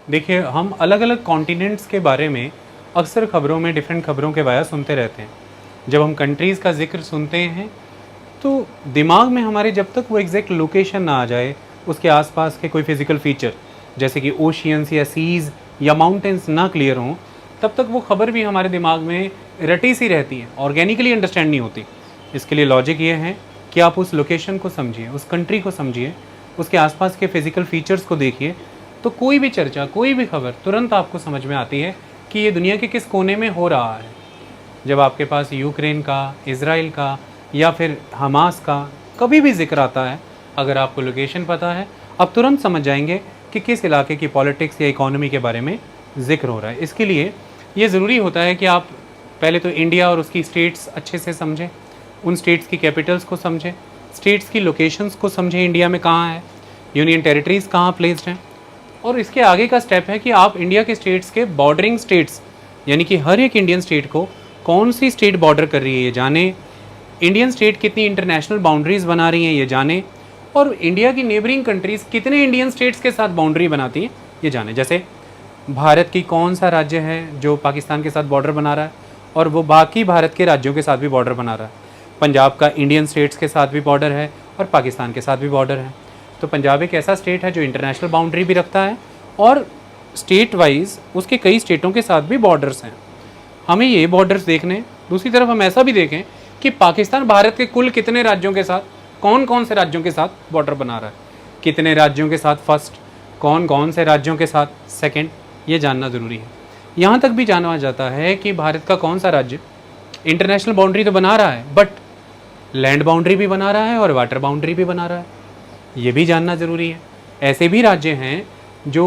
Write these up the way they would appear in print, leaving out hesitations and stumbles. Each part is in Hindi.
देखिए, हम अलग अलग कॉन्टिनेंट्स के बारे में अक्सर खबरों में डिफरेंट खबरों के वाया सुनते रहते हैं। जब हम कंट्रीज़ का जिक्र सुनते हैं तो दिमाग में हमारे जब तक वो एग्जैक्ट लोकेशन ना आ जाए, उसके आसपास के कोई फिजिकल फीचर जैसे कि ओशियंस या सीज़ या माउंटेन्स ना क्लियर हों, तब तक वो खबर भी हमारे दिमाग में रटी सी रहती है, ऑर्गेनिकली अंडरस्टैंड नहीं होती। इसके लिए लॉजिक ये है कि आप उस लोकेशन को समझिए, उस कंट्री को समझिए, उसके आसपास के फिजिकल फीचर्स को देखिए, तो कोई भी चर्चा, कोई भी खबर तुरंत आपको समझ में आती है कि ये दुनिया के किस कोने में हो रहा है। जब आपके पास यूक्रेन का, इज़राइल का या फिर हमास का कभी भी जिक्र आता है, अगर आपको लोकेशन पता है, आप तुरंत समझ जाएंगे कि किस इलाके की पॉलिटिक्स या इकोनॉमी के बारे में जिक्र हो रहा है। इसके लिए ये ज़रूरी होता है कि आप पहले तो इंडिया और उसकी स्टेट्स अच्छे से समझें, उन स्टेट्स की कैपिटल्स को समझें, स्टेट्स की लोकेशंस को समझें, इंडिया में कहाँ है, यूनियन टेरिटरीज़ कहाँ प्लेस्ड हैं। और इसके आगे का स्टेप है कि आप इंडिया के स्टेट्स के बॉर्डरिंग स्टेट्स, यानी कि हर एक इंडियन स्टेट को कौन सी स्टेट बॉर्डर कर रही है ये जाने, इंडियन स्टेट कितनी इंटरनेशनल बाउंड्रीज़ बना रही हैं ये जाने, और इंडिया की नेबरिंग कंट्रीज़ कितने इंडियन स्टेट्स के साथ बाउंड्री बनाती हैं ये जाने। जैसे भारत की कौन सा राज्य है जो पाकिस्तान के साथ बॉर्डर बना रहा है और वो बाकी भारत के राज्यों के साथ भी बॉर्डर बना रहा है। पंजाब का इंडियन स्टेट्स के साथ भी बॉर्डर है और पाकिस्तान के साथ भी बॉर्डर है। तो पंजाब एक ऐसा स्टेट है जो इंटरनेशनल बाउंड्री भी रखता है और स्टेट वाइज उसके कई स्टेटों के साथ भी बॉर्डर्स हैं। हमें ये बॉर्डर्स देखने, दूसरी तरफ हम ऐसा भी देखें कि पाकिस्तान भारत के कुल कितने राज्यों के साथ, कौन कौन से राज्यों के साथ बॉर्डर बना रहा है, कितने राज्यों के साथ फर्स्ट, कौन कौन से राज्यों के साथ सेकंड, ये जानना ज़रूरी है। यहाँ तक भी जाना जाता है कि भारत का कौन सा राज्य इंटरनेशनल बाउंड्री तो बना रहा है बट लैंड बाउंड्री भी बना रहा है और वाटर बाउंड्री भी बना रहा है, ये भी जानना ज़रूरी है। ऐसे भी राज्य हैं जो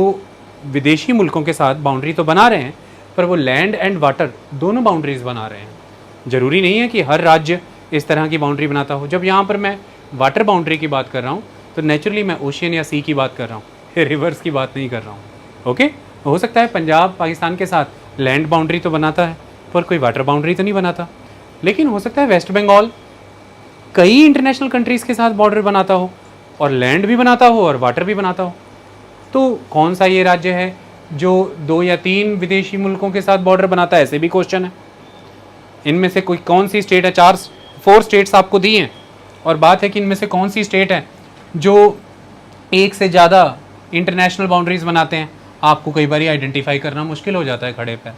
विदेशी मुल्कों के साथ बाउंड्री तो बना रहे हैं पर वो लैंड एंड वाटर दोनों बाउंड्रीज बना रहे हैं। ज़रूरी नहीं है कि हर राज्य इस तरह की बाउंड्री बनाता हो। जब यहाँ पर मैं वाटर बाउंड्री की बात कर रहा हूँ तो नेचुरली मैं ओशियन या सी की बात कर रहा हूँ, रिवर्स की बात नहीं कर रहा हूँ। ओके, हो सकता है पंजाब पाकिस्तान के साथ लैंड बाउंड्री तो बनाता है पर कोई वाटर बाउंड्री तो नहीं बनाता, लेकिन हो सकता है वेस्ट बंगाल कई इंटरनेशनल कंट्रीज़ के साथ बॉर्डर बनाता हो और लैंड भी बनाता हो और वाटर भी बनाता हो। तो कौन सा ये राज्य है जो 2 या 3 विदेशी मुल्कों के साथ बॉर्डर बनाता है, ऐसे भी क्वेश्चन है। इनमें से कोई कौन सी स्टेट है, 4 स्टेट्स आपको दी हैं और बात है कि इनमें से कौन सी स्टेट है जो एक से ज़्यादा इंटरनेशनल बाउंड्रीज बनाते हैं। आपको कई बार आइडेंटिफाई करना मुश्किल हो जाता है खड़े पर।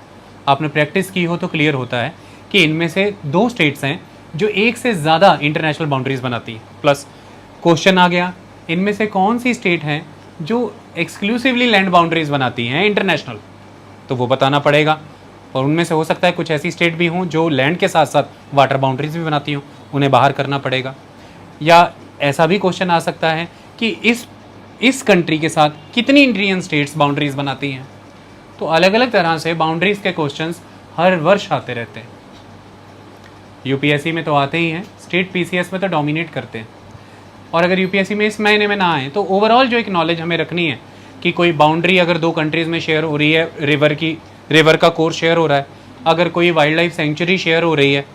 आपने प्रैक्टिस की हो तो क्लियर होता है कि इनमें से 2 स्टेट्स हैं जो एक से ज़्यादा इंटरनेशनल बाउंड्रीज बनाती है। प्लस क्वेश्चन आ गया, इनमें से कौन सी स्टेट हैं जो एक्सक्लूसिवली लैंड बाउंड्रीज बनाती हैं इंटरनेशनल, तो वो बताना पड़ेगा। और उनमें से हो सकता है कुछ ऐसी स्टेट भी हों जो लैंड के साथ साथ वाटर बाउंड्रीज भी बनाती हों, उन्हें बाहर करना पड़ेगा। या ऐसा भी क्वेश्चन आ सकता है कि इस कंट्री के साथ कितनी इंडियन स्टेट्स बाउंड्रीज बनाती हैं। तो अलग अलग तरह से बाउंड्रीज के क्वेश्चंस हर वर्ष आते रहते हैं। यूपीएससी में तो आते ही हैं, स्टेट पीसीएस में तो डोमिनेट करते हैं। और अगर यूपीएससी में इस महीने में ना आए तो ओवरऑल जो एक नॉलेज हमें रखनी है कि कोई बाउंड्री अगर 2 कंट्रीज़ में शेयर हो रही है, रिवर का कोर्स शेयर हो रहा है, अगर कोई वाइल्ड लाइफ सेंचुरी शेयर हो रही है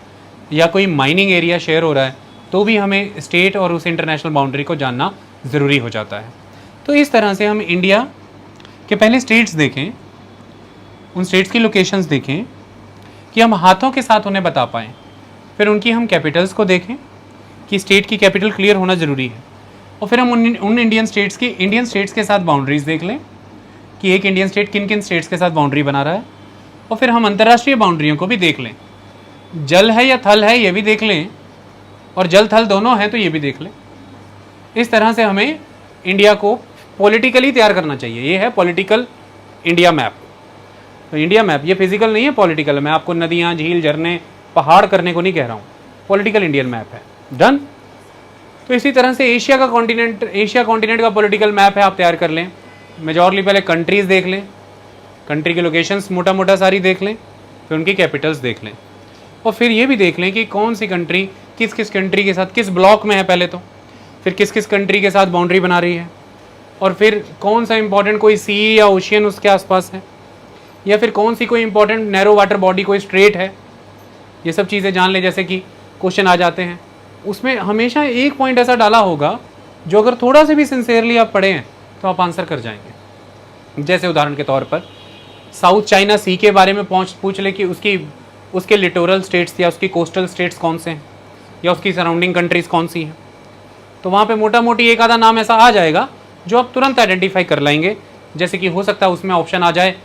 या कोई माइनिंग एरिया शेयर हो रहा है, तो भी हमें स्टेट और उस इंटरनेशनल बाउंड्री को जानना ज़रूरी हो जाता है। तो इस तरह से हम इंडिया के पहले स्टेट्स देखें, उन स्टेट्स की लोकेशंस देखें कि हम हाथों के साथ उन्हें बता पाएँ। फिर उनकी हम कैपिटल्स को देखें कि स्टेट की कैपिटल क्लियर होना ज़रूरी है। और फिर हम उन इंडियन स्टेट्स के साथ बाउंड्रीज़ देख लें कि एक इंडियन स्टेट किन किन स्टेट्स के साथ बाउंड्री बना रहा है। और फिर हम अंतर्राष्ट्रीय बाउंड्रियों को भी देख लें, जल है या थल है ये भी देख लें, और जल थल दोनों हैं तो ये भी देख लें। इस तरह से हमें इंडिया को पॉलिटिकली तैयार करना चाहिए। ये है पॉलिटिकल इंडिया मैप। तो इंडिया मैप ये फिजिकल नहीं है, पॉलिटिकल है। मैं आपको नदियाँ, झील, झरने, पहाड़ करने को नहीं कह रहा हूँ, पॉलिटिकल इंडियन मैप है। डन। तो इसी तरह से एशिया कॉन्टिनेंट का पॉलिटिकल मैप है, आप तैयार कर लें। मेजॉरली पहले कंट्रीज़ देख लें, कंट्री के लोकेशंस मोटा मोटा सारी देख लें, फिर उनकी कैपिटल्स देख लें, और फिर ये भी देख लें कि कौन सी कंट्री किस किस कंट्री के साथ किस ब्लॉक में है पहले तो, फिर किस किस कंट्री के साथ बाउंड्री बना रही है, और फिर कौन सा इंपॉर्टेंट कोई सी या ओशियन उसके आसपास है, या फिर कौन सी कोई इंपॉर्टेंट नैरो वाटर बॉडी कोई स्ट्रेट है। ये सब चीज़ें जान लें। जैसे कि क्वेश्चन आ जाते हैं, उसमें हमेशा एक पॉइंट ऐसा डाला होगा जो अगर थोड़ा से भी सिंसियरली आप पढ़ें तो आप आंसर कर जाएंगे। जैसे उदाहरण के तौर पर साउथ चाइना सी के बारे में पूछ ले कि उसके लिटोरल स्टेट्स या उसकी कोस्टल स्टेट्स कौन से हैं या उसकी सराउंडिंग कंट्रीज़ कौन सी हैं, तो वहाँ पे मोटा मोटी एक आधा नाम ऐसा आ जाएगा जो आप तुरंत आइडेंटिफाई कर लेंगे। जैसे कि हो सकता है उसमें ऑप्शन आ जाए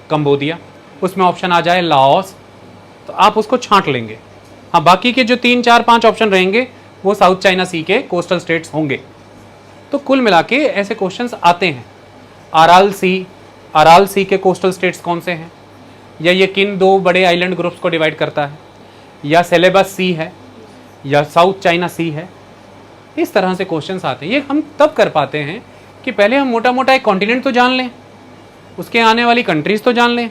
कंबोडिया, उसमें ऑप्शन आ जाए लाओस, तो आप उसको छांट लेंगे। हाँ, बाकी के जो 3 4 5 ऑप्शन रहेंगे वो साउथ चाइना सी के कोस्टल स्टेट्स होंगे। तो कुल मिला के ऐसे क्वेश्चंस आते हैं। अराल सी के कोस्टल स्टेट्स कौन से हैं, या ये किन 2 बड़े आइलैंड ग्रुप्स को डिवाइड करता है, या सेलेबस सी है, या साउथ चाइना सी है। इस तरह से क्वेश्चंस आते हैं। ये हम तब कर पाते हैं कि पहले हम मोटा मोटा एक कॉन्टिनेंट तो जान लें, उसके आने वाली कंट्रीज़ तो जान लें,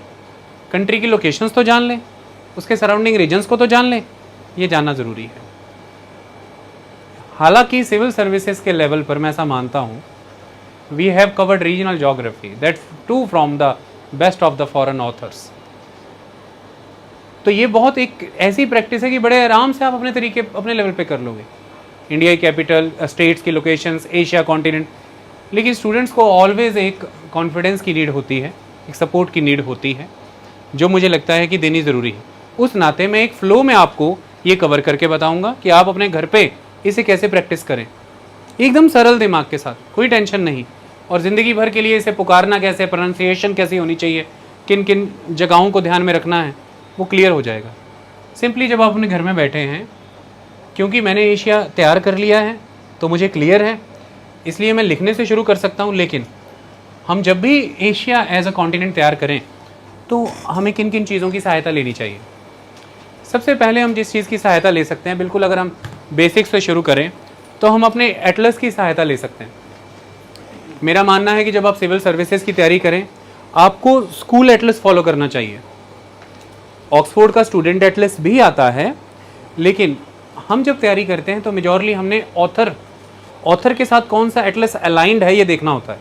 कंट्री की लोकेशंस तो जान लें, उसके सराउंडिंग रीजन्स को तो जान लें। ये जानना ज़रूरी है। हालांकि सिविल सर्विसेज के लेवल पर मैं ऐसा मानता हूँ, we have covered regional geography that too from the best of the foreign authors. तो ये बहुत एक ऐसी प्रैक्टिस है कि बड़े आराम से आप अपने तरीके अपने लेवल पे कर लोगे। इंडिया की कैपिटल, स्टेट्स की लोकेशंस, एशिया कॉन्टिनेंट। लेकिन स्टूडेंट्स को ऑलवेज एक कॉन्फिडेंस की नीड होती है, एक सपोर्ट की नीड होती है, जो मुझे लगता है कि देनी ज़रूरी है। उस नाते मैं एक फ़्लो में आपको ये कवर करके बताऊंगा कि आप अपने घर पे इसे कैसे प्रैक्टिस करें, एकदम सरल दिमाग के साथ, कोई टेंशन नहीं। और ज़िंदगी भर के लिए इसे पुकारना कैसे, प्रोनाउंसिएशन कैसी होनी चाहिए, किन किन जगहों को ध्यान में रखना है, वो क्लियर हो जाएगा सिंपली जब आप अपने घर में बैठे हैं। क्योंकि मैंने एशिया तैयार कर लिया है तो मुझे क्लियर है, इसलिए मैं लिखने से शुरू कर सकता हूँ। लेकिन हम जब भी एशिया एज अ कॉन्टिनेंट तैयार करें तो हमें किन किन चीज़ों की सहायता लेनी चाहिए। सबसे पहले हम जिस चीज़ की सहायता ले सकते हैं, बिल्कुल अगर हम बेसिक्स से शुरू करें तो हम अपने एटलस की सहायता ले सकते हैं। मेरा मानना है कि जब आप सिविल सर्विसेज की तैयारी करें आपको स्कूल एटलस फॉलो करना चाहिए। ऑक्सफोर्ड का स्टूडेंट एटलस भी आता है, लेकिन हम जब तैयारी करते हैं तो मेजॉरली हमने ऑथर के साथ कौन सा एटलस अलाइंड है ये देखना होता है।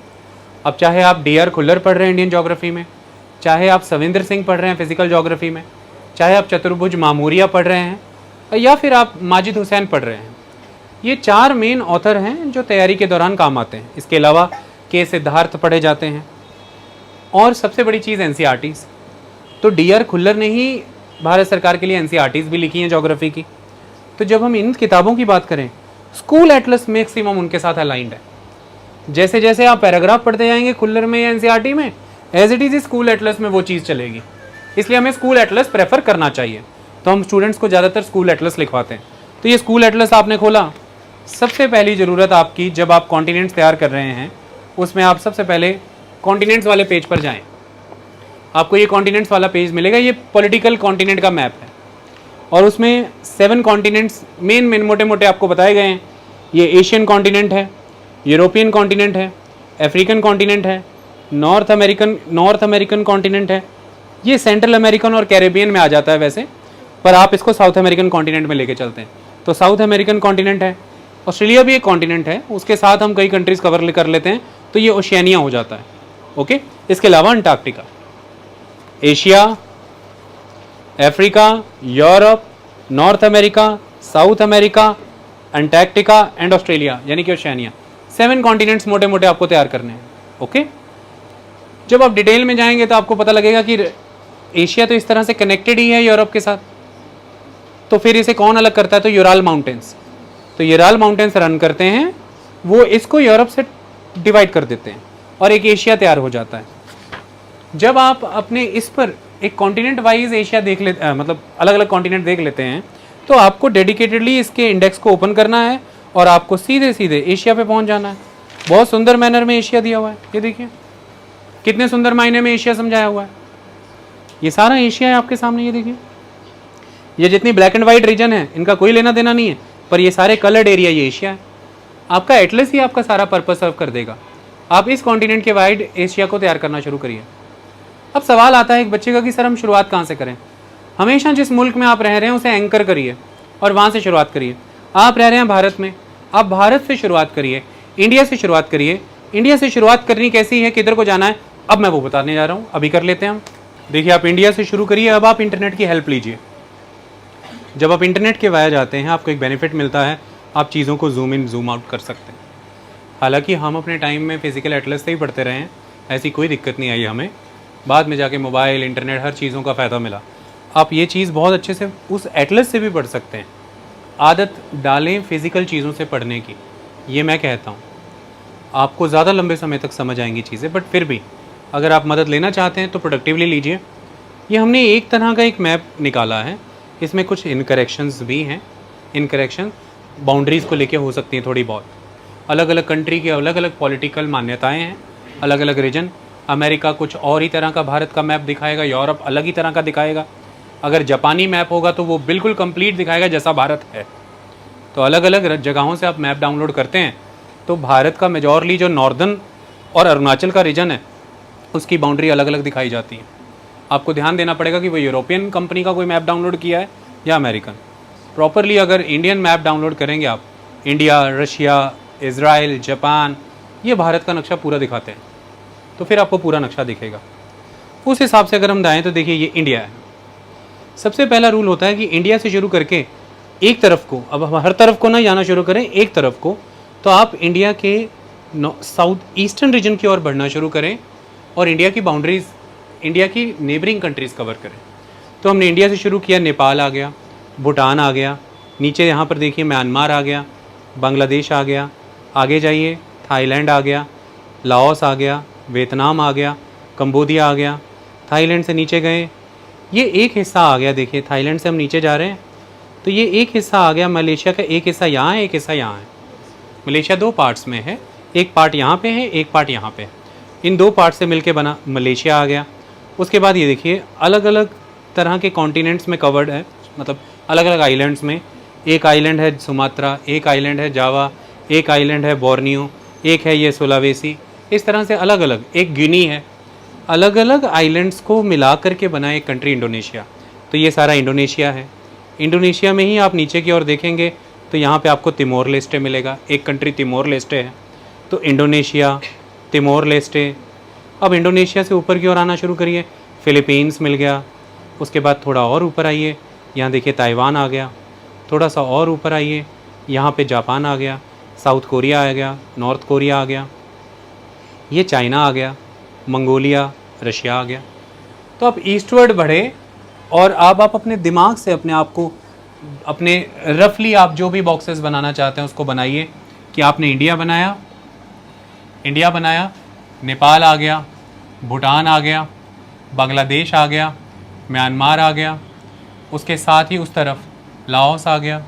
अब चाहे आप DR खुल्लर पढ़ रहे हैं इंडियन ज्योग्राफी में, चाहे आप सविंदर सिंह पढ़ रहे हैं फिजिकल ज्योग्राफी में, चाहे आप चतुर्भुज मामूरिया पढ़ रहे हैं, या फिर आप माजिद हुसैन पढ़ रहे हैं, ये 4 मेन ऑथर हैं जो तैयारी के दौरान काम आते हैं। इसके अलावा के सिद्धार्थ पढ़े जाते हैं, और सबसे बड़ी चीज़ NCERTs। तो DR खुल्लर ने ही भारत सरकार के लिए NCERTs भी लिखी हैं ज्योग्राफी की। तो जब हम इन किताबों की बात करें, स्कूल एटलस मैक्सिमम उनके साथ अलाइंड है। जैसे जैसे आप पैराग्राफ पढ़ते जाएंगे खुल्लर में या NCERT में, as it is school atlas में वो चीज़ चलेगी। इसलिए हमें स्कूल एटलस प्रेफर करना चाहिए। तो हम स्टूडेंट्स को ज़्यादातर स्कूल एटलस लिखवाते हैं। तो ये स्कूल एटलस आपने खोला, सबसे पहली ज़रूरत आपकी जब आप कॉन्टिनेंट्स तैयार कर रहे हैं उसमें आप सबसे पहले कॉन्टिनेंट्स वाले पेज पर जाएं। आपको ये कॉन्टिनेंट्स वाला पेज मिलेगा, ये पॉलिटिकल कॉन्टिनेंट का मैप है और उसमें 7 कॉन्टिनेंट्स मेन मोटे मोटे आपको बताए गए हैं। ये एशियन कॉन्टिनेंट है, यूरोपियन कॉन्टिनेंट है, अफ्रीकन कॉन्टिनेंट है, नॉर्थ अमेरिकन कॉन्टिनेंट है, ये सेंट्रल अमेरिकन और कैरेबियन में आ जाता है वैसे, पर आप इसको साउथ अमेरिकन कॉन्टिनेंट में लेके चलते हैं। तो साउथ अमेरिकन कॉन्टिनेंट है, ऑस्ट्रेलिया भी एक कॉन्टिनेंट है, उसके साथ हम कई कंट्रीज़ कवर कर लेते हैं, तो ये ओशियानिया हो जाता है। ओके, इसके अलावा Antarctica, Asia, Africa, Europe, north America, south America, Antarctica and Australia, यानी कि ओशियानिया। 7 कॉन्टिनेंट्स मोटे मोटे आपको तैयार करने हैं। ओके, जब आप डिटेल में जाएंगे तो आपको पता लगेगा कि एशिया तो इस तरह से कनेक्टेड ही है यूरोप के साथ, तो फिर इसे कौन अलग करता है, तो यूराल माउंटेन्स। तो यूराल माउंटेन्स रन करते हैं, वो इसको यूरोप से डिवाइड कर देते हैं और एक एशिया तैयार हो जाता है। जब आप अपने इस पर एक कॉन्टिनेंट वाइज एशिया देख लेते मतलब अलग अलग कॉन्टिनेंट देख लेते हैं, तो आपको डेडिकेटेडली इसके इंडेक्स को ओपन करना है और आपको सीधे सीधे एशिया पे पहुंच जाना है। बहुत सुंदर मैनर में एशिया दिया हुआ है, ये देखिए कितने सुंदर मायने में एशिया समझाया हुआ है। ये सारा एशिया है आपके सामने, ये देखिए। ये जितनी ब्लैक एंड वाइट रीजन है इनका कोई लेना देना नहीं है, पर ये सारे कलर्ड एरिया ये एशिया है। आपका एटलस ही आपका सारा पर्पस सर्व कर देगा। आप इस कॉन्टिनेंट के वाइड एशिया को तैयार करना शुरू करिए। अब सवाल आता है एक बच्चे का कि सर हम शुरुआत कहाँ से करें। हमेशा जिस मुल्क में आप रह रहे हैं उसे एंकर करिए और वहाँ से शुरुआत करिए। आप रह रहे हैं भारत में, आप भारत से शुरुआत करिए, इंडिया से शुरुआत करिए। इंडिया से शुरुआत करनी कैसी है, किधर को जाना है, अब मैं वो बताने जा रहा हूँ। अभी कर लेते हैं हम। देखिए, आप इंडिया से शुरू करिए। अब आप इंटरनेट की हेल्प लीजिए। जब आप इंटरनेट के वाया जाते हैं आपको एक बेनिफिट मिलता है, आप चीज़ों को जूम इन जूम आउट कर सकते हैं। हालांकि हम अपने टाइम में फिजिकल एटलस से ही पढ़ते रहे हैं, ऐसी कोई दिक्कत नहीं आई हमें। बाद में जाके मोबाइल, इंटरनेट, हर चीज़ों का फ़ायदा मिला। आप ये चीज़ बहुत अच्छे से उस एटलस से भी पढ़ सकते हैं। आदत डालें फ़िज़िकल चीज़ों से पढ़ने की, ये मैं कहता हूँ। आपको ज़्यादा लंबे समय तक समझ आएंगी चीज़ें, बट फिर भी अगर आप मदद लेना चाहते हैं तो प्रोडक्टिवली लीजिए। ये हमने एक तरह का एक मैप निकाला है, इसमें कुछ इनकरेक्शंस भी हैं। इनकरेक्शन बाउंड्रीज़ को लेके हो सकती हैं थोड़ी बहुत। अलग अलग कंट्री की अलग अलग पॉलिटिकल मान्यताएं हैं, अलग अलग रीजन। अमेरिका कुछ और ही तरह का भारत का मैप दिखाएगा, यूरोप अलग ही तरह का दिखाएगा। अगर जापानी मैप होगा तो वो बिल्कुल कंप्लीट दिखाएगा जैसा भारत है। तो अलग अलग जगहों से आप मैप डाउनलोड करते हैं तो भारत का मेजॉरली जो नॉर्दर्न और अरुणाचल का रीजन है उसकी बाउंड्री अलग अलग दिखाई जाती है। आपको ध्यान देना पड़ेगा कि वो यूरोपियन कंपनी का कोई मैप डाउनलोड किया है या अमेरिकन। प्रॉपरली अगर इंडियन मैप डाउनलोड करेंगे आप, इंडिया, रशिया, इज़राइल, जापान, ये भारत का नक्शा पूरा दिखाते हैं, तो फिर आपको पूरा नक्शा दिखेगा। उस हिसाब से अगर हम दाएँ तो देखिए ये इंडिया है। सबसे पहला रूल होता है कि इंडिया से शुरू करके एक तरफ को, अब हम हर तरफ को ना जाना शुरू करें, एक तरफ को, तो आप इंडिया के साउथ ईस्टर्न रीजन की ओर बढ़ना शुरू करें और इंडिया की बाउंड्रीज़, इंडिया की नेबरिंग कंट्रीज़ कवर करें। तो हमने इंडिया से शुरू किया, नेपाल आ गया, भूटान आ गया, नीचे यहाँ पर देखिए म्यांमार आ गया, बांग्लादेश आ गया, आगे जाइए थाईलैंड आ गया, लाओस आ गया, वियतनाम आ गया, कंबोडिया आ गया। थाईलैंड से नीचे गए, ये एक हिस्सा आ गया। देखिए थाईलैंड से हम नीचे जा रहे हैं तो ये एक हिस्सा आ गया। मलेशिया का एक हिस्सा यहाँ है, एक हिस्सा यहाँ है। मलेशिया दो पार्ट्स में है, एक पार्ट यहाँ पे है, एक पार्ट यहाँ पे है। इन दो पार्ट से मिलके बना मलेशिया आ गया। उसके बाद ये देखिए अलग अलग तरह के कॉन्टिनेंट्स में कवर्ड है, मतलब अलग अलग आइलैंड्स में। एक आइलैंड है सुमात्रा, एक आइलैंड है जावा, एक आइलैंड है बोर्नियो, एक है ये सुलावेसी। इस तरह से अलग अलग, एक गिनी है। अलग अलग आइलैंड्स को मिला करके बना एक कंट्री इंडोनेशिया। तो ये सारा इंडोनेशिया है। इंडोनेशिया में ही आप नीचे की ओर देखेंगे तो यहाँ पे आपको तिमोर लेस्टे मिलेगा, एक कंट्री तिमोर लेस्टे है। तो इंडोनेशिया, तिमोर लेस्टे। अब इंडोनेशिया से ऊपर की ओर आना शुरू करिए, फिलीपींस मिल गया। उसके बाद थोड़ा और ऊपर आइए, यहाँ देखिए ताइवान आ गया। थोड़ा सा और ऊपर आइए, यहाँ पे जापान आ गया, साउथ कोरिया आ गया, नॉर्थ कोरिया आ गया, ये चाइना आ गया, मंगोलिया, रशिया आ गया। तो आप ईस्टवर्ड बढ़े और आप अपने दिमाग से अपने आप को, अपने रफली आप जो भी बॉक्सेस बनाना चाहते हैं उसको बनाइए कि आपने इंडिया बनाया, इंडिया बनाया, नेपाल आ गया, भूटान आ गया, बांग्लादेश आ गया, म्यांमार आ गया, उसके साथ ही उस तरफ लाओस आ गया।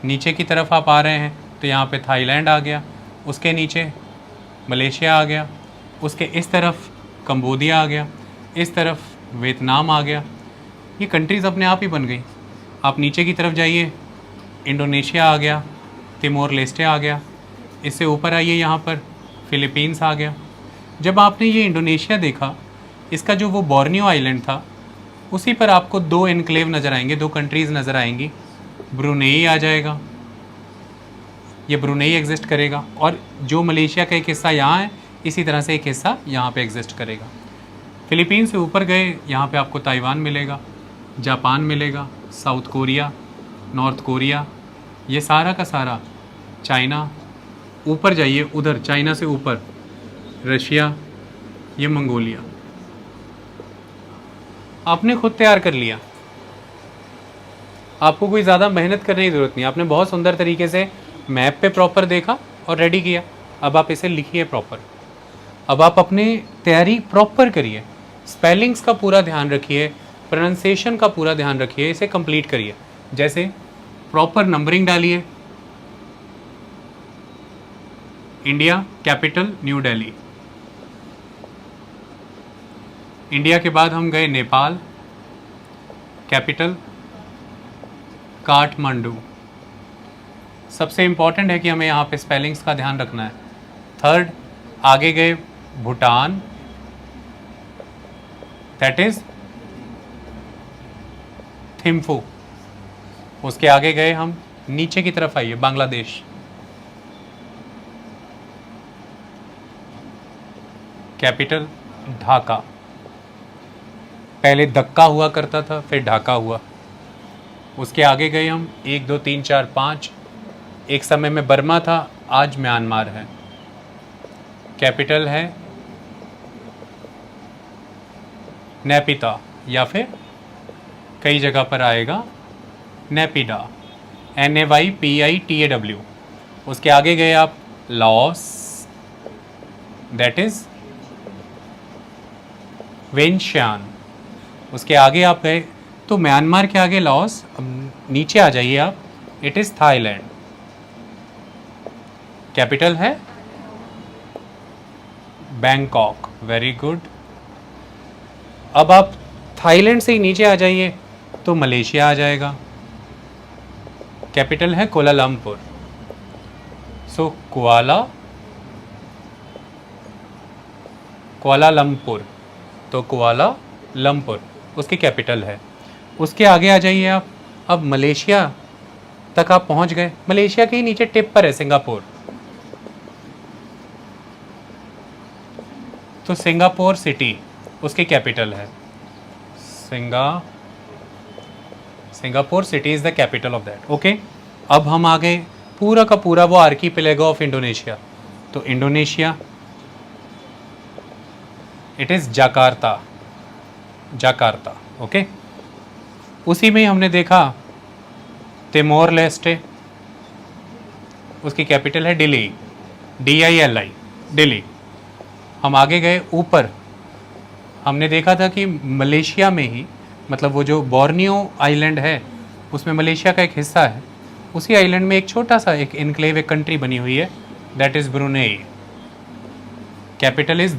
नीचे की तरफ आप आ रहे हैं तो यहाँ पे थाईलैंड आ गया, उसके नीचे मलेशिया आ गया, उसके इस तरफ कंबोडिया आ गया, इस तरफ वियतनाम आ गया। ये कंट्रीज़ अपने आप ही बन गई। आप नीचे की तरफ जाइए, इंडोनेशिया आ गया, तिमोर लेस्टे आ गया, इससे ऊपर आइए यहाँ पर फिलीपींस आ गया। जब आपने ये इंडोनेशिया देखा, इसका जो वो बोर्नियो आइलैंड था उसी पर आपको दो एनक्लेव नज़र आएंगे, दो कंट्रीज़ नज़र आएंगी। ब्रुनेई आ जाएगा, ये ब्रुनेई एग्जिस्ट करेगा, और जो मलेशिया का एक हिस्सा यहाँ है इसी तरह से एक हिस्सा यहाँ पे एग्जिस्ट करेगा। फिलीपीन से ऊपर गए, यहाँ पे आपको ताइवान मिलेगा, जापान मिलेगा, साउथ कोरिया, नॉर्थ कोरिया, ये सारा का सारा, चाइना। ऊपर जाइए उधर, चाइना से ऊपर रशिया, ये मंगोलिया। आपने खुद तैयार कर लिया, आपको कोई ज़्यादा मेहनत करने की ज़रूरत नहीं। आपने बहुत सुंदर तरीके से मैप पे प्रॉपर देखा और रेडी किया। अब आप इसे लिखिए प्रॉपर। अब आप अपने तैयारी प्रॉपर करिए, स्पेलिंग्स का पूरा ध्यान रखिए, प्रोनाउंसिएशन का पूरा ध्यान रखिए, इसे कंप्लीट करिए। जैसे प्रॉपर नंबरिंग डालिए, India capital new Delhi, India के बाद हम गए नेपाल, कैपिटल काठमांडू। सबसे इम्पॉर्टेंट है कि हमें यहाँ पे स्पेलिंग्स का ध्यान रखना है। थर्ड, आगे गए भूटान, दैट इज थिम्फू। उसके आगे गए हम, नीचे की तरफ आइए, बांग्लादेश, कैपिटल ढाका। पहले धक्का हुआ करता था, फिर ढाका हुआ। उसके आगे गए हम, 1 2 3 4 5, एक समय में बर्मा था, आज म्यांमार है। कैपिटल है नेपिता, या फिर कई जगह पर आएगा नेपिडा, NAYPITAW। उसके आगे गए आप लाओस, दैट इज वेंशियान। उसके आगे आप गए तो म्यांमार के आगे लाओस, अब नीचे आ जाइए आप, इट इज थाईलैंड, कैपिटल है बैंकॉक, वेरी गुड। अब आप थाईलैंड से ही नीचे आ जाइए तो मलेशिया आ जाएगा, कैपिटल है कोलालमपुर। सो कुआलालंपुर, तो कुआलालंपुर उसकी कैपिटल है। उसके आगे आ जाइए आप, अब मलेशिया तक आप पहुंच गए, मलेशिया के ही नीचे टिप पर है सिंगापुर, तो सिंगापुर सिटी उसकी कैपिटल है, Singapore city is the capital of that. Okay, अब हम आ गए पूरा का पूरा वो आर्कीपेलागो ऑफ इंडोनेशिया, तो Indonesia it is Jakarta, Jakarta. Okay, उसी में हमने देखा तिमोर लेस्टे, उसकी कैपिटल है दिल्ली, DILI, दिल्ली। हम आगे गए ऊपर, हमने देखा था कि मलेशिया में ही, मतलब वो जो बोर्नियो आइलैंड है उसमें मलेशिया का एक हिस्सा है, उसी आइलैंड में एक छोटा सा एक इनक्लेव, एक कंट्री बनी हुई है, that is Brunei, capital is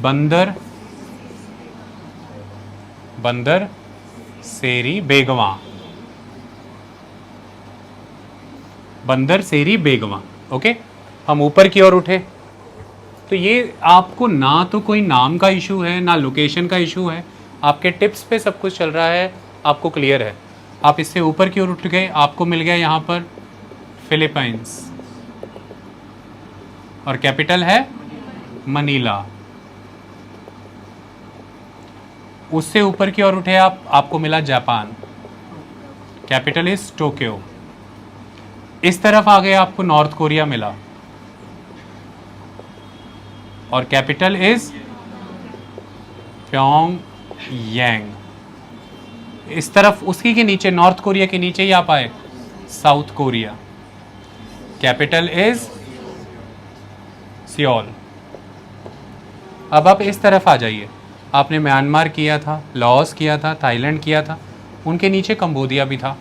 बंदर सेरी बेगवा, बंदर सेरी बेगवा। ओके, हम ऊपर की ओर उठे तो ये आपको ना तो कोई नाम का इशू है ना लोकेशन का इशू है, आपके टिप्स पे सब कुछ चल रहा है, आपको क्लियर है। आप इससे ऊपर की ओर उठ गए, आपको मिल गया यहाँ पर फिलीपींस और कैपिटल है मनीला। उससे ऊपर की ओर उठे आप, आपको मिला जापान, कैपिटल इज टोक्यो। इस तरफ आ गए, आपको नॉर्थ कोरिया मिला और कैपिटल इज प्योंगयांग। इस तरफ उसी के नीचे, नॉर्थ कोरिया के नीचे ही आप आए south Korea, capital is Seoul. अब आप इस तरफ आ जाइए, आपने म्यांमार किया था, लाओस किया था, थाईलैंड किया था, उनके नीचे कंबोडिया भी था,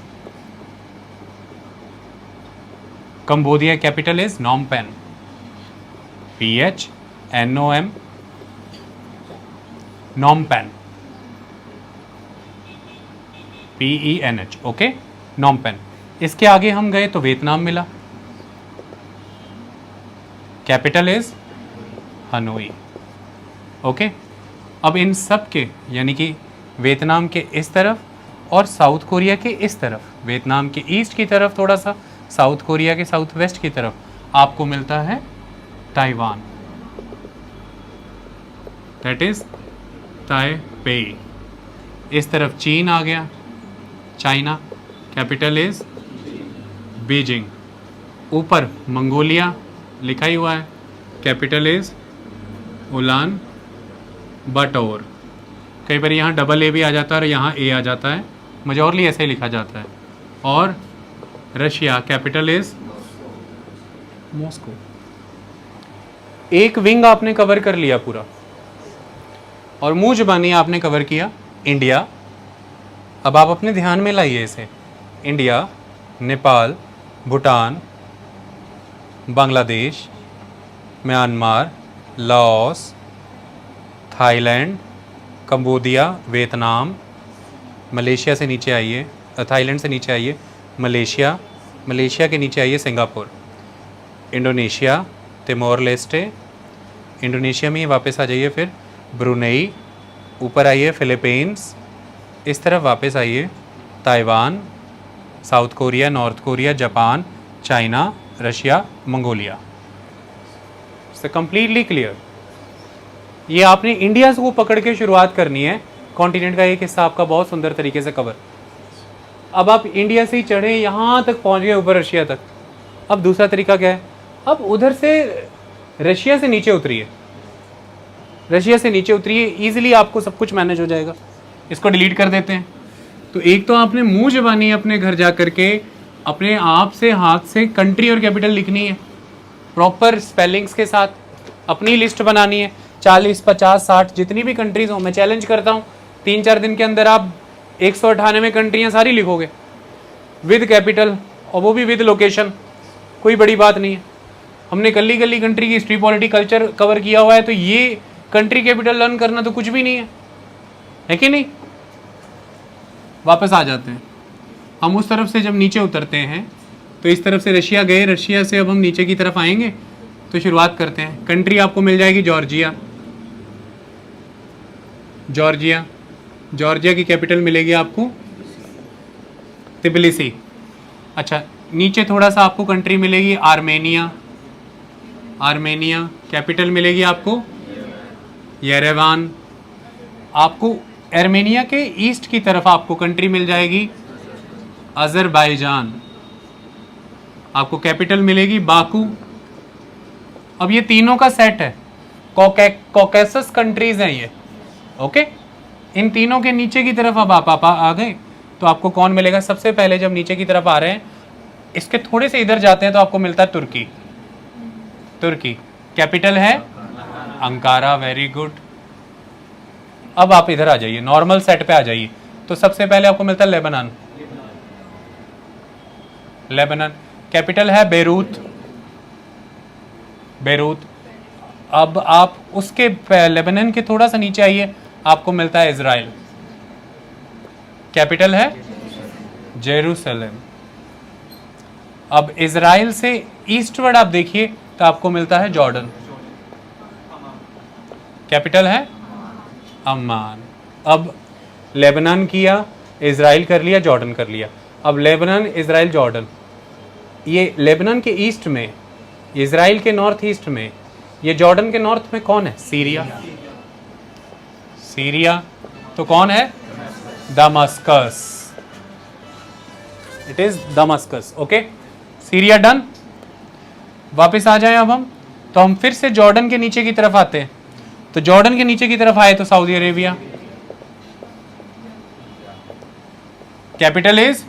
Cambodia capital is Phnom Penh, PHNOM, Phnom Penh, PENH। Okay, Phnom Penh. इसके आगे हम गए तो वियतनाम मिला, कैपिटल इज हनोई। ओके, अब इन सब के, यानी कि वियतनाम के इस तरफ और साउथ कोरिया के इस तरफ, वियतनाम के ईस्ट की तरफ थोड़ा सा, साउथ कोरिया के साउथ वेस्ट की तरफ आपको मिलता है ताइवान, दैट इज ताइपेई। इस तरफ चीन आ गया, चाइना, कैपिटल इज बीजिंग। ऊपर मंगोलिया लिखा ही हुआ है, कैपिटल इज उलान बाटोर। कई बार यहाँ डबल ए भी आ जाता है और यहाँ ए आ जाता है, मेजॉरली ऐसे ही लिखा जाता है। और रशिया, कैपिटल इज मॉस्को। एक विंग आपने कवर कर लिया पूरा, और मुंह जुबानी आपने कवर किया इंडिया। अब आप अपने ध्यान में लाइए इसे, India, Nepal, Bhutan, Bangladesh, Myanmar, Laos, Thailand, Cambodia, Vietnam, Malaysia से नीचे आइए, थाईलैंड से नीचे आइए मलेशिया, मलेशिया के नीचे आइए Singapore, Indonesia, Timor Leste, Indonesia में ही वापस आ जाइए, फिर ब्रुनेई, ऊपर आइए फिलीपींस, इस तरफ वापस आइए Taiwan, south Korea, North Korea, Japan, China, Russia, Mongolia. से कम्प्लीटली क्लियर। ये आपने इंडिया को पकड़ के शुरुआत करनी है, कॉन्टिनेंट का एक हिस्सा आपका बहुत सुंदर तरीके से कवर। अब आप इंडिया से ही चढ़े, यहाँ तक पहुँच गए, ऊपर रशिया तक। अब दूसरा तरीका क्या है, अब उधर से रशिया से नीचे उतरिए, रशिया से नीचे उतरिए, ईजिली आपको सब कुछ मैनेज हो जाएगा। इसको डिलीट कर देते हैं। तो एक तो आपने मुंह जबानी अपने घर जा करके अपने आप से हाथ से कंट्री और कैपिटल लिखनी है, प्रॉपर स्पेलिंग्स के साथ अपनी लिस्ट बनानी है, 40, 50, 60 जितनी भी कंट्रीज हो। मैं चैलेंज करता हूँ 3-4 दिन के अंदर आप 198 कंट्रियाँ सारी लिखोगे विद कैपिटल, और वो भी विद लोकेशन। कोई बड़ी बात नहीं है। हमने गली गली कंट्री की हिस्ट्री, पॉलिटी, कल्चर कवर किया हुआ है, तो ये कंट्री कैपिटल लर्न करना तो कुछ भी नहीं है कि नहीं। वापस आ जाते हैं हम उस तरफ से। जब नीचे उतरते हैं तो इस तरफ से रशिया गए, रशिया से अब हम नीचे की तरफ आएंगे। तो शुरुआत करते हैं। कंट्री आपको मिल जाएगी जॉर्जिया। जॉर्जिया, जॉर्जिया की कैपिटल मिलेगी आपको तिबिलिसी। अच्छा, नीचे थोड़ा सा आपको कंट्री मिलेगी आर्मेनिया। आर्मेनिया कैपिटल मिलेगी आपको येरेवान। आपको आर्मेनिया के ईस्ट की तरफ आपको कंट्री मिल जाएगी अजरबैजान। आपको कैपिटल मिलेगी बाकू। अब ये तीनों का सेट है, कॉकेसस कंट्रीज हैं ये, ओके। इन तीनों के नीचे की तरफ अब आप आ गए तो आपको कौन मिलेगा? सबसे पहले जब नीचे की तरफ आ रहे हैं, इसके थोड़े से इधर जाते हैं तो आपको मिलता है तुर्की। तुर्की कैपिटल है अंकारा। Very good. अब आप इधर आ जाइए, नॉर्मल सेट पे आ जाइए। तो सबसे पहले आपको मिलता है लेबनान। लेबनान कैपिटल है बेरूत। बेरूत। अब आप उसके लेबनान के थोड़ा सा नीचे आइए, आपको मिलता है इजराइल। कैपिटल है जेरूसलम। अब इजराइल से ईस्टवर्ड आप देखिए तो आपको मिलता है जॉर्डन। कैपिटल है अम्मान। अब लेबनान किया, इजराइल कर लिया, जॉर्डन कर लिया। अब लेबनान, इजराइल, जॉर्डन। ये लेबनान के ईस्ट में, इजराइल के नॉर्थ ईस्ट में, ये जॉर्डन के नॉर्थ में कौन है? सीरिया। सीरिया तो कौन है? Damascus. It is Damascus. Okay, Syria done. वापस आ जाए अब हम, तो हम फिर से जॉर्डन के नीचे की तरफ आते हैं। तो जॉर्डन के नीचे की तरफ आए तो Saudi Arabia. Capital is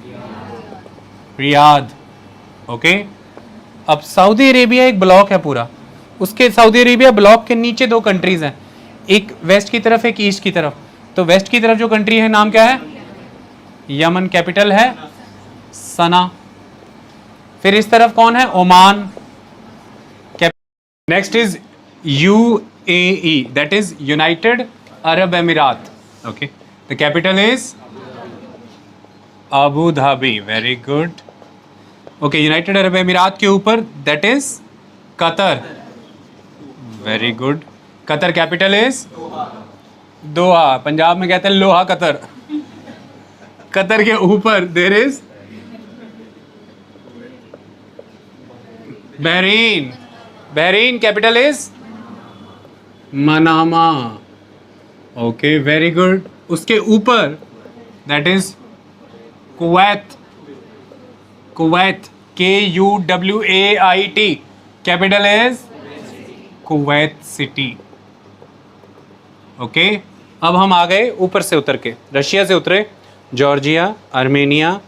Riyadh. Okay. अब सऊदी अरेबिया एक ब्लॉक है पूरा, उसके सऊदी अरेबिया ब्लॉक के नीचे दो कंट्रीज हैं, एक वेस्ट की तरफ, एक ईस्ट की तरफ। तो वेस्ट की तरफ जो कंट्री है नाम क्या है? यमन। कैपिटल है सना। फिर इस तरफ कौन है? Oman. Next is UAE, that is United Arab Emirates. Okay, the capital is Abu Dhabi. Very good. Okay, United Arab Emirates के ऊपर that is Qatar. Very good. Qatar capital is दोहा। पंजाब में कहते हैं लोहा कतर। कतर के ऊपर there is Bahrain. Bahrain capital is Manama. Okay, very good. उसके ऊपर that is Kuwait. Kuwait KUWAIT। Capital is Kuwait city. Okay, अब हम आ गए ऊपर से उतर के, रशिया से उतरे, जॉर्जिया, आर्मेनिया,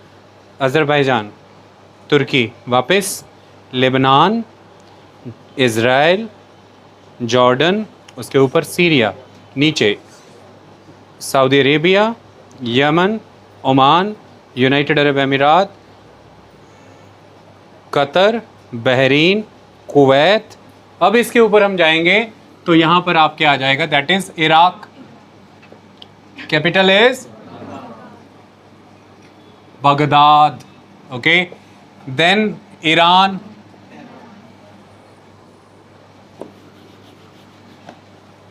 अजरबैजान, तुर्की, वापस लेबनान, इज़राइल, जॉर्डन, उसके ऊपर सीरिया, नीचे Saudi Arabia, Yemen, Oman, United Arab Emirates, Qatar, Bahrain, Kuwait. अब इसके ऊपर हम जाएंगे तो यहाँ पर आपके आ जाएगा that is Iraq. Capital is Baghdad. Okay, then Iran,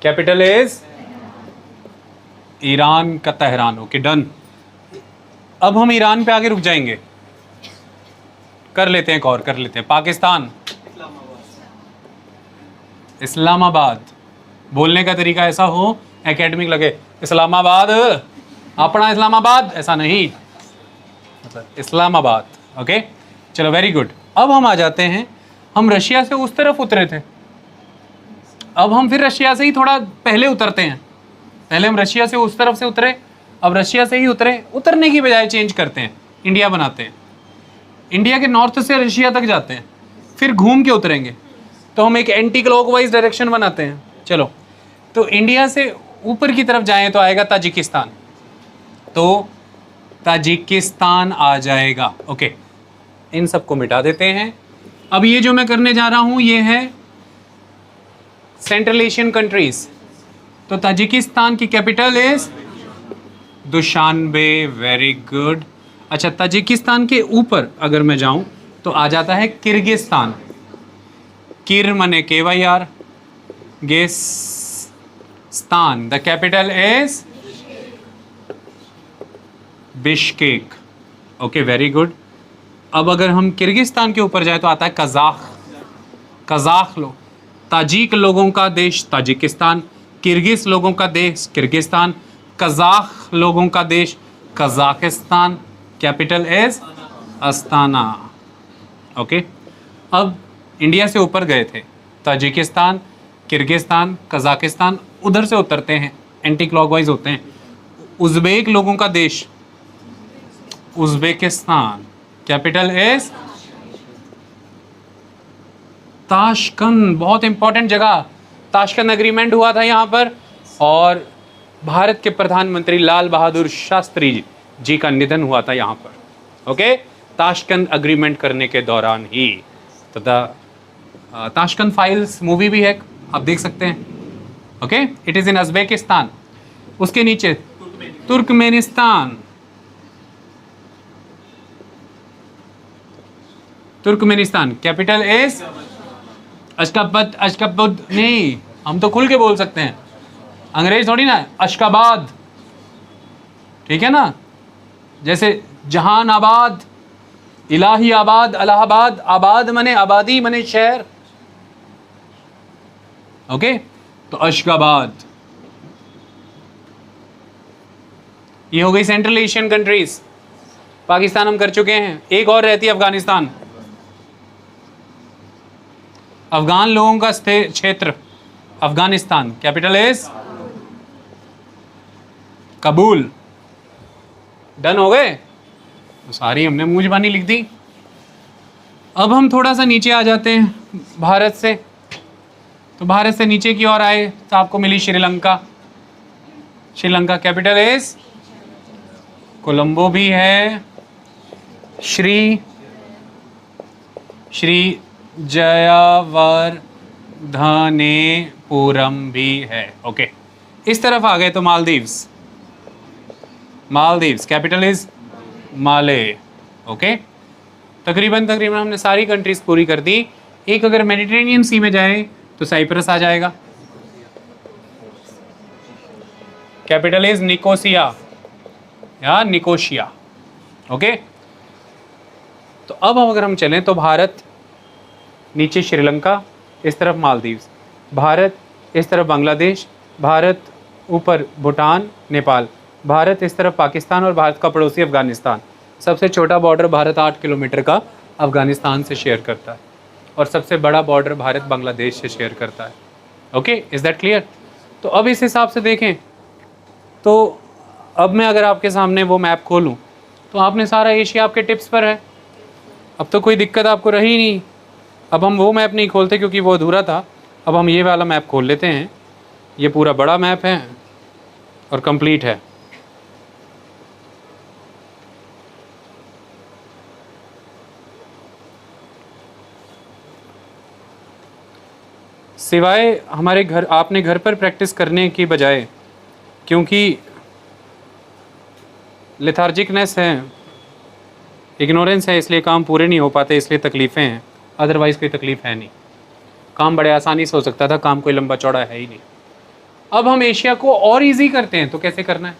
capital is Iran का तेहरान। Okay, done. अब हम ईरान पे आगे रुक जाएंगे, कर लेते हैं एक और, कर लेते हैं पाकिस्तान, इस्लामाबाद। बोलने का तरीका ऐसा हो एकेडमिक लगे, इस्लामाबाद, अपना इस्लामाबाद, ऐसा नहीं, मतलब इस्लामाबाद। ओके, चलो वेरी गुड। अब हम आ जाते हैं, हम रशिया से उस तरफ उतरे थे, अब हम फिर रशिया से ही थोड़ा पहले उतरते हैं। पहले हम रशिया से उस तरफ से उतरे, अब रशिया से ही उतरने की बजाय चेंज करते हैं, इंडिया बनाते हैं, इंडिया के नॉर्थ से रशिया तक जाते हैं, फिर घूम के उतरेंगे, तो हम एक एंटी क्लॉकवाइज डायरेक्शन बनाते हैं। चलो, तो इंडिया से ऊपर की तरफ जाएं तो आएगा ताजिकिस्तान, तो ताजिकिस्तान आ जाएगा। ओके, इन सबको मिटा देते हैं। अब ये जो मैं करने जा रहा हूँ ये है सेंट्रल एशियन कंट्रीज, तो ताजिकिस्तान की capital is Dushanbe. Very good. अच्छा, ताजिकिस्तान के ऊपर अगर मैं जाऊं तो आ जाता है किर्गिस्तान। किर मने KYR, गेस्तान, the capital is Bishkek. Okay, very good. अब अगर हम किर्गिस्तान के ऊपर जाए तो आता है कजाख। कजाख लोग, ताजिक लोगों का देश ताजिकिस्तान, किर्गिज लोगों का देश किर्गिस्तान, कजाख लोगों का देश Kazakhstan, capital is Astana. Okay, अब इंडिया से ऊपर गए थे, ताजिकिस्तान, किर्गिस्तान, कजाकिस्तान, उधर से उतरते हैं, एंटी क्लॉकवाइज होते हैं। उज़्बेक लोगों का देश उज़्बेकिस्तान, कैपिटल इज ताशकंद। बहुत इंपॉर्टेंट जगह, ताशकंद एग्रीमेंट हुआ था यहाँ पर, और भारत के प्रधानमंत्री लाल बहादुर शास्त्री जी का निधन हुआ था यहाँ पर। ओके, ताशकंद एग्रीमेंट करने के दौरान ही। तो ताशकंद फाइल्स मूवी भी है, आप देख सकते हैं। Okay, it is in Uzbekistan. उसके नीचे तुर्कमेनिस्तान, तुर्कमेनिस्तान, कैपिटल इज अशकाबद। अशकाबद नहीं, हम तो खुल के बोल सकते हैं, अंग्रेज थोड़ी ना। अशकाबाद, ठीक है ना, जैसे जहानाबाद, इलाही आबाद, अलाहाबाद। आबाद मने आबादी, मने शहर। ओके, तो अशकाबाद। ये हो गई सेंट्रल एशियन कंट्रीज। पाकिस्तान हम कर चुके हैं, एक और रहती है अफगानिस्तान। अफगान लोगों का क्षेत्र अफगानिस्तान, कैपिटल इज कबूल। डन हो गए, तो सारी हमने मुंह जुबानी लिख दी। अब हम थोड़ा सा नीचे आ जाते हैं भारत से, तो भारत से नीचे की ओर आए तो आपको मिली श्रीलंका। श्रीलंका, कैपिटल इज कोलंबो भी है, श्री जयवर्धनेपुरम भी है। ओके, इस तरफ आ गए तो Maldives. Maldives, capital is Male. Okay, तकरीबन हमने सारी कंट्रीज पूरी कर दी। एक अगर मेडिटेरेनियन सी में जाए तो साइप्रस आ जाएगा, कैपिटल इज निकोसिया या निकोशिया। ओके, तो अब अगर हम चलें तो भारत नीचे श्रीलंका, इस तरफ मालदीव्स, भारत इस तरफ बांग्लादेश, भारत ऊपर भूटान, नेपाल, भारत इस तरफ पाकिस्तान, और भारत का पड़ोसी अफगानिस्तान। सबसे छोटा बॉर्डर भारत 8 किलोमीटर का अफगानिस्तान से शेयर करता है, और सबसे बड़ा बॉर्डर भारत बांग्लादेश से शेयर करता है। Okay, is that clear? तो अब इस हिसाब से देखें तो अब मैं अगर आपके सामने वो मैप खोलूँ तो आपने सारा एशिया आपके टिप्स पर है, अब तो कोई दिक्कत आपको रही नहीं। अब हम वो मैप नहीं खोलते क्योंकि वो अधूरा था, अब हम ये वाला मैप खोल लेते हैं। ये पूरा बड़ा मैप है और कंप्लीट है। सिवाय हमारे घर, आपने घर पर प्रैक्टिस करने की बजाय, क्योंकि लेथार्जिकनेस है, इग्नोरेंस है, इसलिए काम पूरे नहीं हो पाते, इसलिए तकलीफ़ें हैं। अदरवाइज़ कोई तकलीफ़ है नहीं, काम बड़े आसानी से हो सकता था, काम कोई लंबा चौड़ा है ही नहीं। अब हम एशिया को और इजी करते हैं, तो कैसे करना है?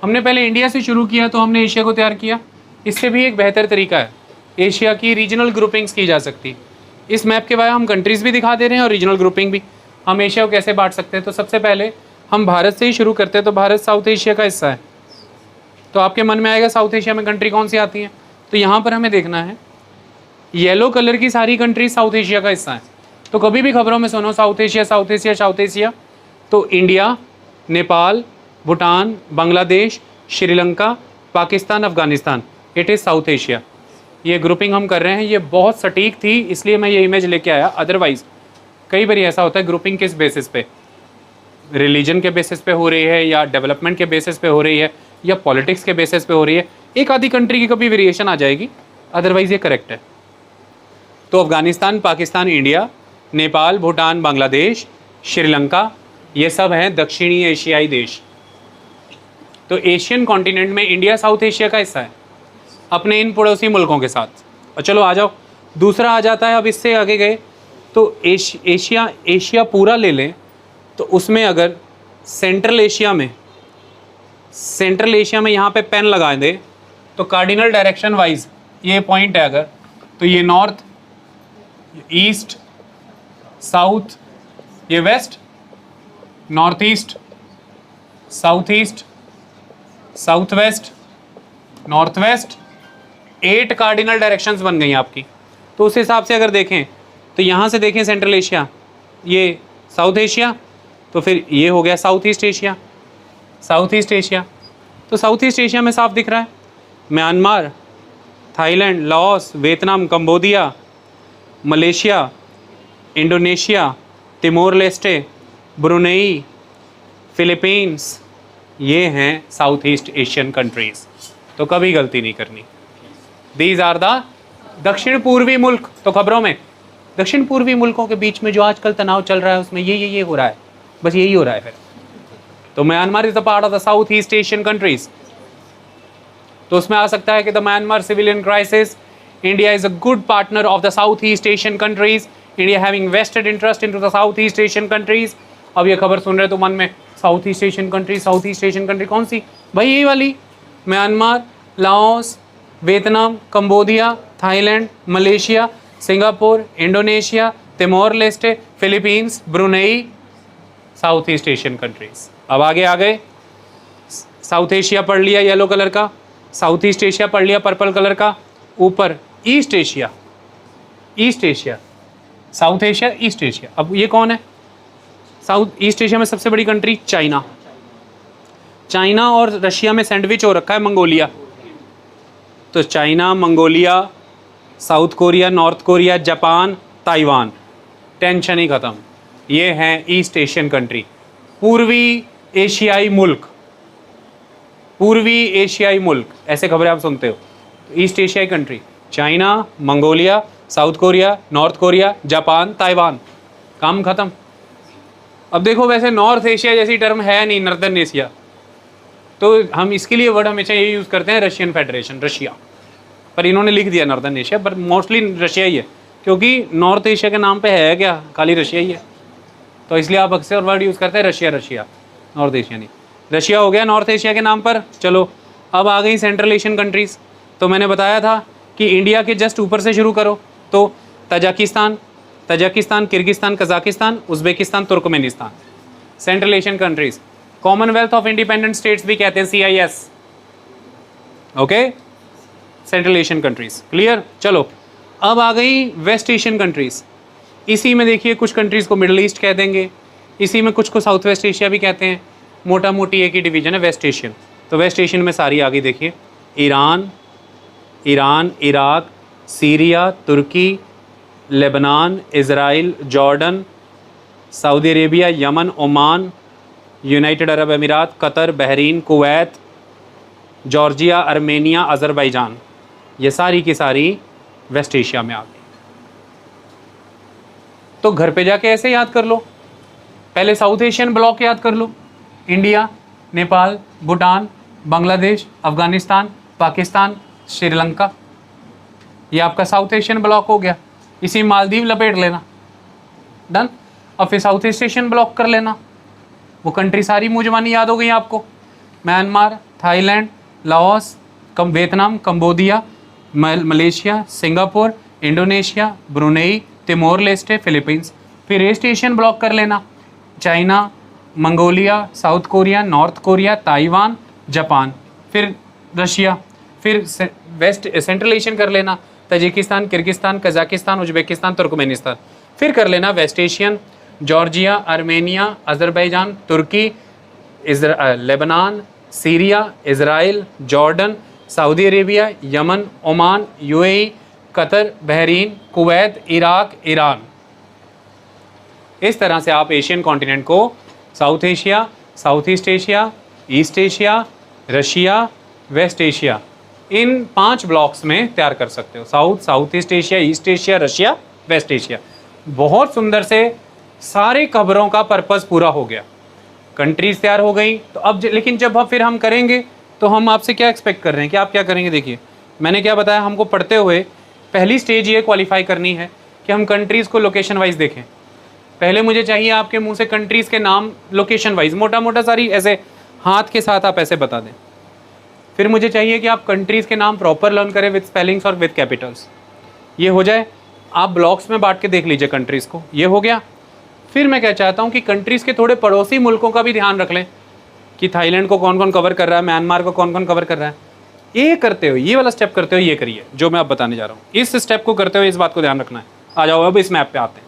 हमने पहले इंडिया से शुरू किया, तो हमने एशिया को तैयार किया। इससे भी एक बेहतर तरीका है, एशिया की रीजनल ग्रुपिंग्स की जा सकती है। इस मैप के बाद हम कंट्रीज़ भी दिखा दे रहे हैं और रीजनल ग्रुपिंग भी। हम एशिया को कैसे बांट सकते हैं? तो सबसे पहले हम भारत से ही शुरू करते हैं, तो भारत साउथ एशिया का हिस्सा है, तो आपके मन में आएगा साउथ एशिया में कंट्री कौन सी आती हैं। तो यहाँ पर हमें देखना है, येलो कलर की सारी कंट्री साउथ एशिया का हिस्सा है। तो कभी भी खबरों में सुनो South Asia, South Asia, South Asia, तो India, Nepal, Bhutan, Bangladesh, Sri Lanka, Pakistan, Afghanistan. It is South Asia. ये ग्रुपिंग हम कर रहे हैं, ये बहुत सटीक थी इसलिए मैं ये इमेज लेके आया। अदरवाइज कई बार ऐसा होता है ग्रुपिंग किस बेसिस पे, रिलीजन के बेसिस पे हो रही है या डेवलपमेंट के बेसिस पे हो रही है या पॉलिटिक्स के बेसिस पे हो रही है, एक आधी कंट्री की कभी वेरिएशन आ जाएगी, अदरवाइज ये करेक्ट है। तो अफगानिस्तान, पाकिस्तान, इंडिया, नेपाल, भूटान, बांग्लादेश, श्रीलंका, ये सब हैं दक्षिणी एशियाई देश। तो एशियन कॉन्टिनेंट में इंडिया साउथ एशिया का हिस्सा है अपने इन पड़ोसी मुल्कों के साथ। और चलो आ जाओ, दूसरा आ जाता है। अब इससे आगे गए तो एशिया पूरा ले लें तो उसमें अगर सेंट्रल एशिया में यहाँ पे पेन लगा दें तो कार्डिनल डायरेक्शन वाइज ये पॉइंट है अगर, तो ये नॉर्थ, ईस्ट, साउथ, ये west, north east, south east, south west, north west, 8 cardinal directions बन गई आपकी। तो उस हिसाब से अगर देखें तो यहाँ से देखें सेंट्रल एशिया, ये साउथ एशिया, तो फिर ये हो गया south East Asia. South East Asia, तो साउथ ईस्ट एशिया में साफ दिख रहा है Myanmar, Thailand, Laos, Vietnam, Cambodia, Malaysia, Indonesia, Timor Leste, Brunei, Philippines, ये हैं साउथ ईस्ट एशियन कंट्रीज़। तो कभी गलती नहीं करनी। दीज आर द दक्षिण पूर्वी मुल्क। तो खबरों में दक्षिण पूर्वी मुल्कों के बीच में जो आजकल तनाव चल रहा है उसमें ये हो रहा है, बस यही हो रहा है फिर। तो Myanmar is the part of the south east Asian countries. तो उसमें आ सकता है कि the Myanmar civilian crisis, India is a good partner of the south east Asian countries, India having vested interest into the south east Asian countries. अब ये खबर सुन रहे तो मन में south east Asian country, south east Asian country कौन सी भाई? यही वाली, Myanmar, Laos, Vietnam, Cambodia, Thailand, Malaysia, Singapore, Indonesia, Timor Leste, Philippines, Brunei, south east Asian countries. अब आगे आ गए, साउथ एशिया पढ़ लिया येलो कलर का, साउथ ईस्ट एशिया पढ़ लिया पर्पल कलर का, ऊपर east Asia, East Asia, South Asia, East Asia. अब ये कौन है? साउथ ईस्ट एशिया में सबसे बड़ी कंट्री चाइना। चाइना और रशिया में सैंडविच हो रखा है मंगोलिया। तो China, Mongolia, South Korea, North Korea, Japan, Taiwan, tension ही ख़त्म। ये हैं ईस्ट एशियन कंट्री, पूर्वी एशियाई मुल्क, पूर्वी एशियाई मुल्क। ऐसे खबरें आप सुनते हो। ईस्ट एशियाई country China, Mongolia, South Korea, North Korea, Japan, Taiwan, काम ख़त्म। अब देखो वैसे नॉर्थ एशिया जैसी टर्म है नहीं, नॉर्दर्न एशिया, तो हम इसके लिए वर्ड हमेशा ये यूज़ करते हैं रशियन फेडरेशन, रशिया। पर इन्होंने लिख दिया नॉर्दर्न एशिया, पर मोस्टली रशिया ही है, क्योंकि नॉर्थ एशिया के नाम पे है क्या, खाली रशिया ही है। तो इसलिए आप अक्सर वर्ड यूज़ करते हैं रशिया, रशिया, नॉर्थ एशिया नहीं। रशिया हो गया नॉर्थ एशिया के नाम पर। चलो अब आ गई सेंट्रल एशियन कंट्रीज़। तो मैंने बताया था कि इंडिया के जस्ट ऊपर से शुरू करो तो Tajikistan, Kyrgyzstan, Kazakhstan, Uzbekistan, Turkmenistan, central Asian countries. Commonwealth of independent states भी कहते हैं, CIS, okay, central Asian countries, clear. चलो अब आ गई वेस्ट एशियन कंट्रीज़। इसी में देखिए कुछ कंट्रीज़ को मिडल ईस्ट कह देंगे, इसी में कुछ को साउथ वेस्ट एशिया भी कहते हैं, मोटा मोटी एक ही डिवीज़न है वेस्ट एशियन। तो वेस्ट एशियन में सारी आगे देखिए, ईरान, इराक, सीरिया, तुर्की, Lebanon, Israel, Jordan, Saudi Arabia, Yemen, Oman, United Arab Emirates, Qatar, Bahrain, Kuwait, Georgia, Armenia, Azerbaijan, ये सारी की सारी वेस्ट एशिया में आ गई। तो घर पे जाके ऐसे याद कर लो, पहले साउथ एशियन ब्लॉक याद कर लो, इंडिया, नेपाल, भूटान, बांग्लादेश, अफगानिस्तान, पाकिस्तान, श्रीलंका, ये आपका साउथ एशियन ब्लॉक हो गया। इसी मालदीव लपेट लेना, डन। अब फिर साउथ ईस्ट एशियन ब्लॉक कर लेना, वो कंट्री सारी मुँह ज़बानी याद हो गई आपको, Myanmar, Thailand, Laos, Vietnam, Cambodia, Malaysia, Singapore, Indonesia, Brunei, Timor Leste, Philippines. फिर ईस्ट एशियन ब्लॉक कर लेना, China, Mongolia, South Korea, North Korea, Taiwan, Japan, फिर रशिया। फिर वेस्ट सेंट्रल एशियन कर लेना, Tajikistan, Kyrgyzstan, Kazakhstan, Uzbekistan, Turkmenistan. फिर कर लेना West Asian, Georgia, Armenia, Azerbaijan, तुर्की, Lebanon, Syria, Israel, Jordan, Saudi Arabia, Yemen, Oman, UAE, Qatar, Bahrain, Kuwait, Iraq, Iran. इस तरह से आप एशियन कॉन्टिनेंट को South Asia, South East Asia, East Asia, Russia, West Asia, इन 5 ब्लॉक्स में तैयार कर सकते हो। South, South East Asia, East Asia, Russia, West Asia. बहुत सुंदर से सारे खबरों का पर्पस पूरा हो गया, कंट्रीज तैयार हो गई। तो अब लेकिन जब फिर हम करेंगे तो हम आपसे क्या एक्सपेक्ट कर रहे हैं कि आप क्या करेंगे। देखिए मैंने क्या बताया, हमको पढ़ते हुए पहली स्टेज ये क्वालिफाई करनी है कि हम कंट्रीज़ को लोकेशन वाइज देखें। पहले मुझे चाहिए आपके मुंह से कंट्रीज़ के नाम लोकेशन वाइज, मोटा मोटा सारी ऐसे हाथ के साथ आप ऐसे बता दें। फिर मुझे चाहिए कि आप कंट्रीज़ के नाम प्रॉपर लर्न करें विद स्पेलिंग्स और विद कैपिटल्स। ये हो जाए, आप ब्लॉक्स में बांट के देख लीजिए कंट्रीज़ को, ये हो गया। फिर मैं क्या चाहता हूँ कि कंट्रीज़ के थोड़े पड़ोसी मुल्कों का भी ध्यान रख लें कि थाईलैंड को कौन कौन कवर कर रहा है, म्यांमार को कौन कौन कवर कर रहा है। ये करते हो, ये वाला स्टेप करते हो, ये करिए जो मैं आप बताने जा रहा हूँ। इस स्टेप को करते हुए इस बात को ध्यान रखना है। आ जाओ अब इस मैप पे आते हैं।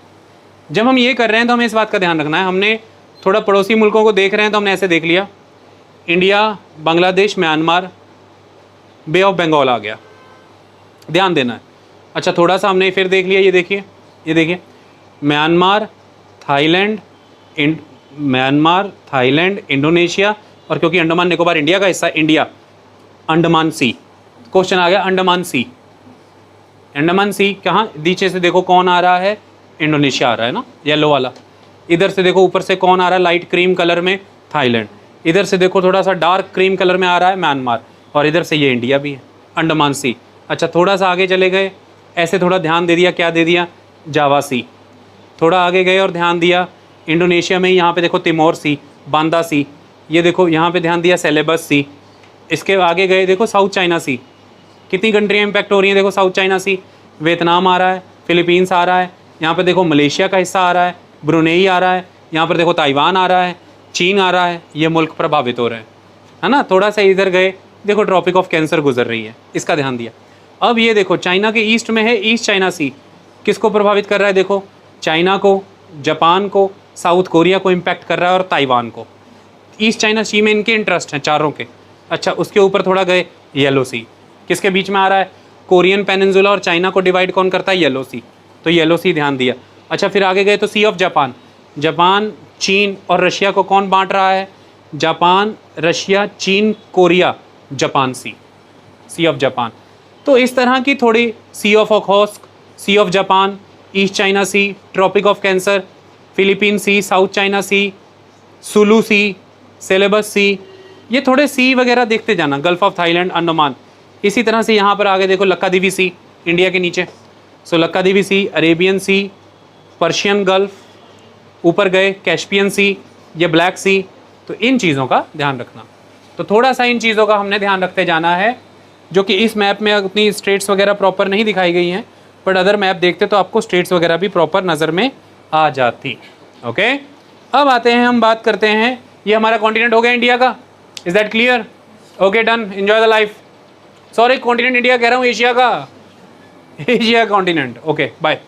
जब हम ये कर रहे हैं तो हमें इस बात का ध्यान रखना है, हमने थोड़ा पड़ोसी मुल्कों को देख रहे हैं तो हमने ऐसे देख लिया, India, Bangladesh, Myanmar, bay of Bengal आ गया, ध्यान देना है। अच्छा थोड़ा सा हमने फिर देख लिया, ये देखिए म्यांमार, थाईलैंड, इंडोनेशिया, और क्योंकि अंडमान निकोबार इंडिया का हिस्सा, इंडिया, अंडमान सी। क्वेश्चन आ गया अंडमान सी। अंडमान सी कहाँ, नीचे से देखो कौन आ रहा है, इंडोनेशिया आ रहा है ना, येलो वाला। इधर से देखो ऊपर से कौन आ रहा है, लाइट क्रीम कलर में, थाईलैंड। इधर से देखो थोड़ा सा डार्क क्रीम कलर में आ रहा है, म्यांमार। और इधर से ये इंडिया भी है, अंडमान सी। अच्छा थोड़ा सा आगे चले गए, ऐसे थोड़ा ध्यान दे दिया, क्या दे दिया, जावा सी। थोड़ा आगे गए और ध्यान दिया, इंडोनेशिया में यहाँ पे देखो तिमोर सी, बांदा सी। ये देखो यहाँ पे ध्यान दिया, सेलेबस सी। इसके आगे गए देखो साउथ चाइना सी। कितनी कंट्रियाँ इम्पैक्ट हो रही हैं, देखो साउथ चाइना सी, वियतनाम आ रहा है, फिलीपींस आ रहा है, यहाँ पर देखो मलेशिया का हिस्सा आ रहा है, ब्रुनेई आ रहा है, यहाँ पर देखो ताइवान आ रहा है, चीन आ रहा है। ये मुल्क प्रभावित हो रहे हैं, है ना। थोड़ा सा इधर गए, देखो ट्रॉपिक ऑफ कैंसर गुजर रही है, इसका ध्यान दिया। अब ये देखो चाइना के ईस्ट में है ईस्ट चाइना सी, किसको प्रभावित कर रहा है, देखो चाइना को, जापान को, साउथ कोरिया को इम्पैक्ट कर रहा है और ताइवान को। ईस्ट चाइना सी में इनके इंटरेस्ट हैं चारों के। अच्छा उसके ऊपर थोड़ा गए, येलो सी, किसके बीच में आ रहा है, कोरियन पेनिनसुला और चाइना को डिवाइड कौन करता है, येलो सी। तो येलो सी ध्यान दिया। अच्छा फिर आगे गए तो सी ऑफ जापान, जापान, चीन और रशिया को कौन बांट रहा है, जापान, रशिया, चीन, Korea, Japan sea, sea of Japan. तो इस तरह की थोड़ी सी of Okhotsk, sea of Japan, East China sea, tropic of Cancer, Philippine sea, South China sea, Sulu sea, Celebes sea, ये थोड़े सी वगैरह देखते जाना, गल्फ ऑफ थाईलैंड, अंडमान। इसी तरह से यहाँ पर आगे देखो लक्कादीवी सी, इंडिया के नीचे, सो लक्कादीवी सी, अरेबियन सी, पर्शियन गल्फ, ऊपर गए कैस्पियन सी, ये ब्लैक सी। तो इन चीज़ों का ध्यान रखना। तो थोड़ा सा इन चीज़ों का हमने ध्यान रखते जाना है, जो कि इस मैप में उतनी स्टेट्स वगैरह प्रॉपर नहीं दिखाई गई हैं, बट अदर मैप देखते तो आपको स्टेट्स वगैरह भी प्रॉपर नज़र में आ जाती। ओके अब आते हैं, हम बात करते हैं, ये हमारा कॉन्टिनेंट हो गया इंडिया का। Is that clear? Okay done, enjoy the life. Sorry continent India कह रहा हूँ, एशिया का, एशिया कॉन्टिनेंट। Okay bye.